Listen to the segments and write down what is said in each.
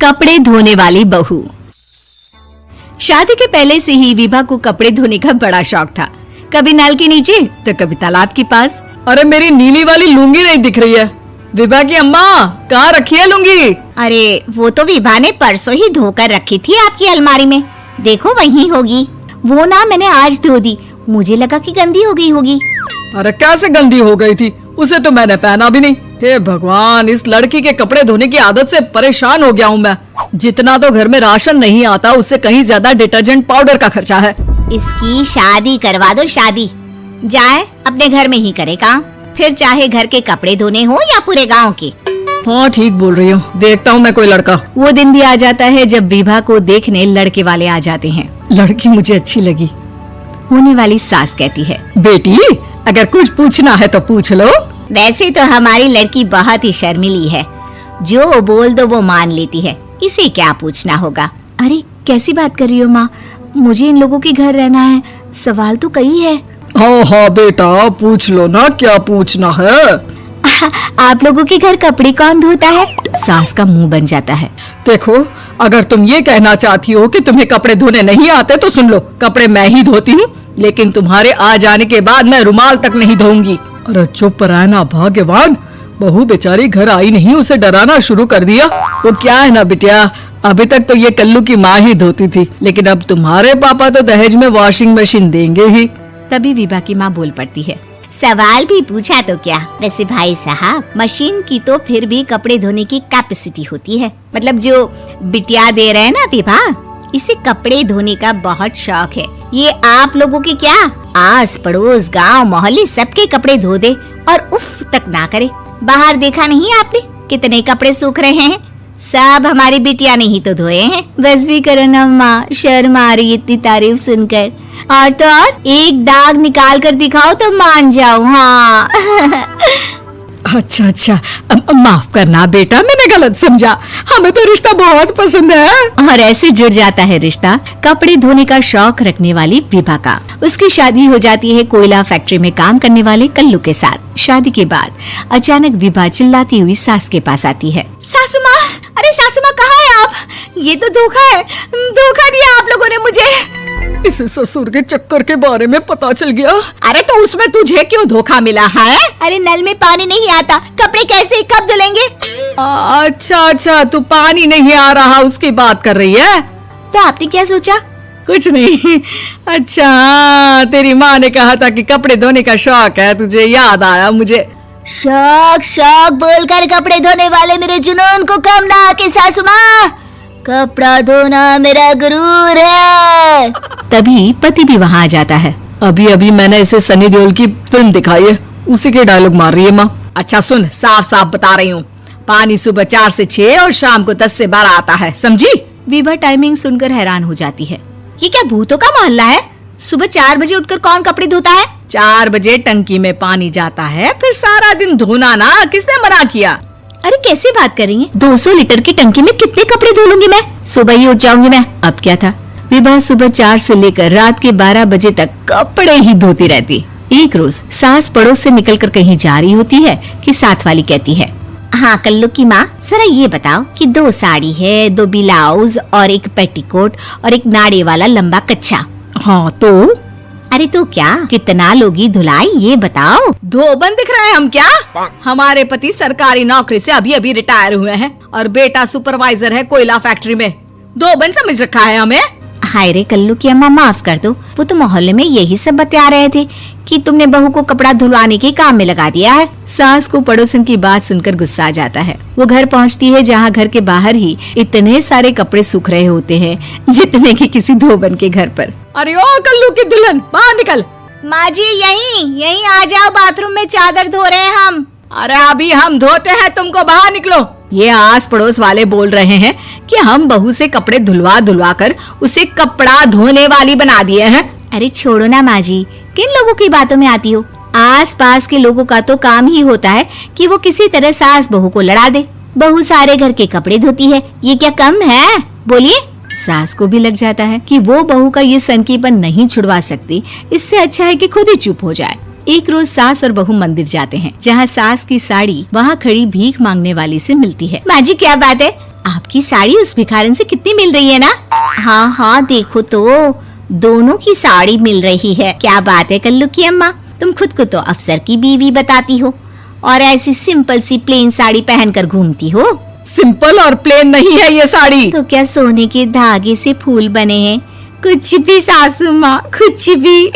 कपड़े धोने वाली बहू। शादी के पहले से ही विभा को कपड़े धोने का बड़ा शौक था। कभी नल के नीचे तो कभी तालाब के पास। अरे मेरी नीली वाली लुंगी नहीं दिख रही है। विभा की अम्मा, कहाँ रखी है लुंगी? अरे वो तो विभा ने परसों ही धोकर रखी थी आपकी अलमारी में, देखो वहीं होगी। वो ना मैंने आज धो दी, मुझे लगा कि गंदी हो गई होगी। अरे कैसे गंदी हो गई थी, उसे तो मैंने पहना भी नहीं। हे भगवान, इस लड़की के कपड़े धोने की आदत से परेशान हो गया हूँ मैं। जितना तो घर में राशन नहीं आता, उससे कहीं ज्यादा डिटर्जेंट पाउडर का खर्चा है। इसकी शादी करवा दो, शादी जाए अपने घर में ही करे काम, फिर चाहे घर के कपड़े धोने हो या पूरे गांव के। हाँ ठीक बोल रही हूँ, देखता हूँ मैं कोई लड़का। वो दिन भी आ जाता है जब विभा को देखने लड़के वाले आ जाते हैं। लड़की मुझे अच्छी लगी। होने वाली सास कहती है, बेटी अगर कुछ पूछना है तो पूछ लो। वैसे तो हमारी लड़की बहुत ही शर्मीली है, जो बोल दो वो मान लेती है, इसे क्या पूछना होगा। अरे कैसी बात कर रही हो माँ, मुझे इन लोगों के घर रहना है, सवाल तो कई है। हाँ हाँ बेटा, पूछ लो ना, क्या पूछना है। आप लोगों के घर कपड़े कौन धोता है? सास का मुंह बन जाता है। देखो, अगर तुम ये कहना चाहती हो कि तुम्हें कपड़े धोने नहीं आते तो सुन लो, कपड़े मैं ही धोती हूँ, लेकिन तुम्हारे आ जाने के बाद मैं रुमाल तक नहीं धोऊंगी। अरे चुप रहना भाग्यवान, बहू बेचारी घर आई नहीं, उसे डराना शुरू कर दिया। वो क्या है ना बिटिया, अभी तक तो ये कल्लू की माँ ही धोती थी, लेकिन अब तुम्हारे पापा तो दहेज में वॉशिंग मशीन देंगे ही। तभी विभा की माँ बोल पड़ती है, सवाल भी पूछा तो क्या। वैसे भाई साहब, मशीन की तो फिर भी कपड़े धोने की कैपेसिटी होती है। मतलब जो बिटिया दे रहे हैं ना विभा, इसे कपड़े धोने का बहुत शौक है। ये आप लोगों के क्या, आस पड़ोस गांव मोहल्ले सबके कपड़े धो दे और उफ तक ना करे। बाहर देखा नहीं आपने कितने कपड़े सूख रहे हैं, सब हमारी बिटिया ने ही तो धोए हैं। बस भी करो ना माँ, शर्म आ रही इतनी तारीफ सुनकर। और तो और एक दाग निकाल कर दिखाओ तो मान जाऊँ। हाँ अच्छा, माफ करना बेटा, मैंने गलत समझा। हमें तो रिश्ता बहुत पसंद है। और ऐसे जुड़ जाता है रिश्ता कपड़े धोने का शौक रखने वाली विभा का। उसकी शादी हो जाती है कोयला फैक्ट्री में काम करने वाले कल्लू के साथ। शादी के बाद अचानक विभा चिल्लाती हुई सास के पास आती है। सासू माँ, अरे सासू माँ कहाँ है आप? ये तो धोखा है, धोखा दिया आप लोगों ने मुझे। इसे ससुर के चक्कर के बारे में पता चल गया। अरे तो उसमें तुझे क्यों धोखा मिला है? अरे नल में पानी नहीं आता, कपड़े कैसे कब धुलेंगे? अच्छा, तू पानी नहीं आ रहा उसकी बात कर रही है। तो आपने क्या सोचा? कुछ नहीं। अच्छा, तेरी माँ ने कहा था कि कपड़े धोने का शौक है तुझे, याद आया मुझे। शौक बोलकर कपड़े धोने वाले मेरे जुनून को कम ना आके सासू माँ, कपड़ा धोना मेरा गुरूर है। तभी पति भी वहाँ आ जाता है। अभी मैंने इसे सनी देओल की फिल्म दिखाई है, उसी के डायलॉग मार रही है माँ। अच्छा सुन, साफ साफ बता रही हूँ, पानी सुबह 4 से 6 और शाम को 10 से 12 आता है, समझी? विभा टाइमिंग सुनकर हैरान हो जाती है। ये क्या भूतों का मोहल्ला है? सुबह 4 बजे उठकर कौन कपड़े धोता है? 4 बजे टंकी में पानी जाता है, फिर सारा दिन धोना ना, किसने मना किया? अरे कैसी बात कर रही हैं? 200 लीटर की टंकी में कितने कपड़े धो लूंगी मैं, सुबह ही उठ जाऊंगी मैं। अब क्या था, विभा सुबह 4 से लेकर रात के 12 बजे तक कपड़े ही धोती रहती। एक रोज सास पड़ोस से निकलकर कहीं जा रही होती है कि साथ वाली कहती है, हाँ कल्लू की माँ, जरा ये बताओ कि 2 साड़ी है, 2 ब्लाउज और एक पेटीकोट और एक नाड़े वाला लंबा कच्छा। हाँ तो? अरे तो क्या, कितना लोगी धुलाई ये बताओ। धोबन दिख रहे हैं हम क्या? हमारे पति सरकारी नौकरी से अभी रिटायर हुए हैं और बेटा सुपरवाइजर है कोयला फैक्ट्री में। धोबन समझ रखा है हमें? हाय रे कल्लू की अम्मा, माफ कर दो, वो तो मोहल्ले में यही सब बता रहे थे कि तुमने बहू को कपड़ा धुलवाने के काम में लगा दिया है। सास को पड़ोसन की बात सुनकर गुस्सा आ जाता है। वो घर पहुंचती है जहां घर के बाहर ही इतने सारे कपड़े सूख रहे होते हैं जितने कि किसी धोबन के घर पर। अरे ओ कल्लू की दुल्हन, बाहर निकल। माँ जी यहीं आ जाओ, बाथरूम में चादर धो रहे हैं हम। अरे अभी हम धोते हैं, तुमको बाहर निकलो। ये आस पड़ोस वाले बोल रहे हैं कि हम बहू से कपड़े धुलवा कर उसे कपड़ा धोने वाली बना दिए हैं। अरे छोड़ो ना माँ जी, किन लोगों की बातों में आती हो? आस पास के लोगों का तो काम ही होता है कि वो किसी तरह सास बहू को लड़ा दे। बहू सारे घर के कपड़े धोती है, ये क्या कम है? बोलिए। सास को भी लग जाता है कि वो बहू का ये सनकीपन नहीं छुड़वा सकती, इससे अच्छा है कि खुद ही चुप हो जाए। एक रोज सास और बहू मंदिर जाते हैं, जहाँ सास की साड़ी वहाँ खड़ी भीख मांगने वाली से मिलती है। माँ जी क्या बात है, आपकी आपकी साड़ी उस भिखारन से कितनी मिल रही है ना? हाँ हाँ देखो तो दोनों की साड़ी मिल रही है। क्या बात है कल्लू की अम्मा, तुम खुद को तो अफसर की बीवी बताती हो और ऐसी सिंपल सी प्लेन साड़ी पहनकर घूमती हो। सिंपल और प्लेन नहीं है ये साड़ी। तो क्या सोने के धागे से फूल बने हैं? कुछ भी सासू माँ, कुछ भी।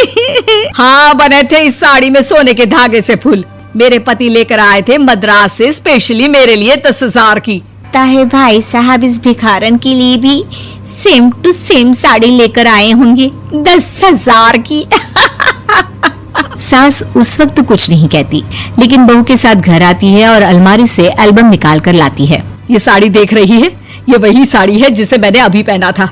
हाँ बने थे इस साड़ी में सोने के धागे से फूल। मेरे पति लेकर आए थे मद्रास से स्पेशली मेरे लिए 10,000 की। ताहे भाई साहब इस भिखारन के लिए भी सेम टू सेम साड़ी लेकर आए होंगे 10,000 की। सास उस वक्त तो कुछ नहीं कहती, लेकिन बहू के साथ घर आती है और अलमारी से एल्बम निकाल कर लाती है। ये साड़ी देख रही है, ये वही साड़ी है जिसे मैंने अभी पहना था।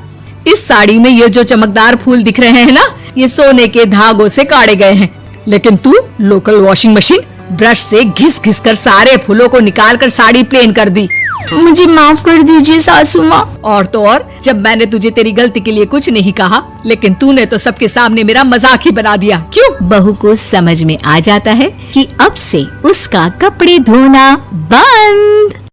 इस साड़ी में ये जो चमकदार फूल दिख रहे हैं ना, ये सोने के धागों से काटे गए हैं। लेकिन तू लोकल वॉशिंग मशीन ब्रश से घिस घिस कर सारे फूलों को निकाल कर साड़ी प्लेन कर दी। मुझे माफ कर दीजिए सासू माँ। और तो और, जब मैंने तुझे तेरी गलती के लिए कुछ नहीं कहा, लेकिन तूने तो सबके सामने मेरा मजाक ही बना दिया। क्यों? बहू को समझ में आ जाता है कि अब से उसका कपड़े धोना बंद।